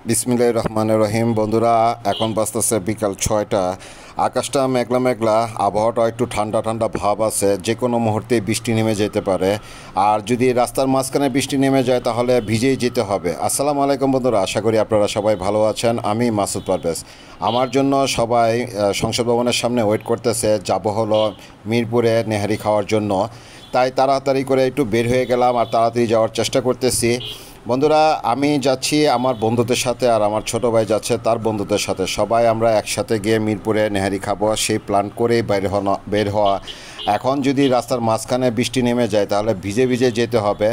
বিসমিল্লাহির রহমানির রহিম। বন্ধুরা, এখন বাজতেছে বিকাল 6টা। আকাশটা মেঘলা মেঘলা, আবহাওয়াটা একটু ঠান্ডা ঠান্ডা ভাব আছে, যে কোনো মুহূর্তে বৃষ্টি নেমে যেতে পারে। আর যদি রাস্তার মাঝখানে বৃষ্টি নেমে যায় তাহলে ভিজেই যেতে হবে। আসসালামু আলাইকুম বন্ধুরা, আশা করি আপনারা সবাই ভালো আছেন। আমি মাসুদ পারভেজ। আমার জন্য সবাই সংসদ ভবনের সামনে ওয়েট করতেছে, যাব হলো মিরপুরে নেহারি খাওয়ার জন্য। তাই তাড়াতাড়ি করে একটু বের হয়ে গেলাম আর তাড়াতাড়ি যাওয়ার চেষ্টা করতেছি। বন্ধুরা, আমি যাচ্ছি আমার বন্ধুদের সাথে, আর আমার ছোটো ভাই যাচ্ছে তার বন্ধুদের সাথে। সবাই আমরা একসাথে গিয়ে মিরপুরে নেহারি খাবো, সেই প্ল্যান করেই বের হওয়া। এখন যদি রাস্তার মাঝখানে বৃষ্টি নেমে যায় তাহলে ভিজে ভিজে যেতে হবে।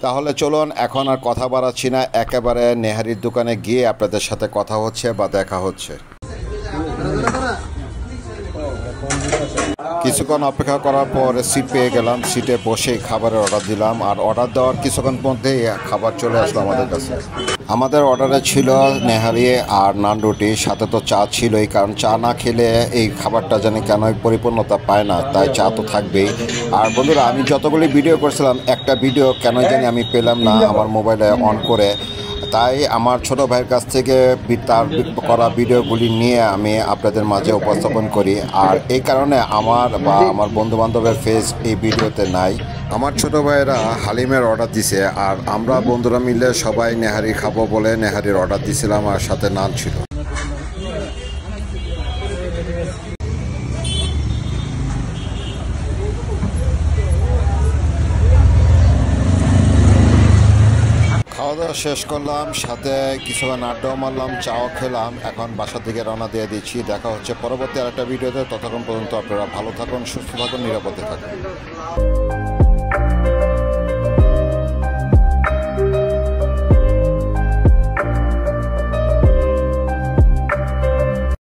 তাহলে চলুন, এখন আর কথা বাড়াচ্ছি না, একেবারে নেহারির দোকানে গিয়ে আপনাদের সাথে কথা হচ্ছে বা দেখা হচ্ছে। কিছুক্ষণ অপেক্ষা করার পর সিট পেয়ে গেলাম, সিটে বসে খাবারের অর্ডার দিলাম। আর অর্ডার দেওয়ার কিছুক্ষণ মধ্যেই খাবার চলে আসলো আমাদের কাছে। আমাদের অর্ডারে ছিল নেহারি আর নান রুটি, সাথে তো চা ছিলই, কারণ চা না খেলে এই খাবারটা জানি কেন পরিপূর্ণতা পায় না, তাই চা তো থাকবেই। আর বন্ধুরা, আমি যতগুলি ভিডিও করছিলাম একটা ভিডিও কেন জানি আমি পেলাম না আমার মোবাইলে অন করে। তাই আমার ছোট ভাইয়ের কাছ থেকে তার করা ভিডিওগুলি নিয়ে আমি আপনাদের মাঝে উপস্থাপন করি। আর এই কারণে আমার বন্ধু বান্ধবের ফেস এই ভিডিওতে নাই। আমার ছোট ভাইয়েরা হালিমের অর্ডার দিছে, আর আমরা বন্ধুরা মিলে সবাই নেহারি খাবো বলে নেহারির অর্ডার দিছিলাম, আর সাথে নান ছিল। খাওয়া দাওয়া শেষ করলাম, সাথে কিছুক্ষণ আড্ডাও মারলাম, চাও খেলাম। এখন বাসার দিকে রওনা দিয়ে দিচ্ছি। দেখা হচ্ছে পরবর্তী আরেকটা ভিডিওতে। ততক্ষণ পর্যন্ত আপনারা ভালো থাকুন, সুস্থ থাকুন, নিরাপদে থাকুন।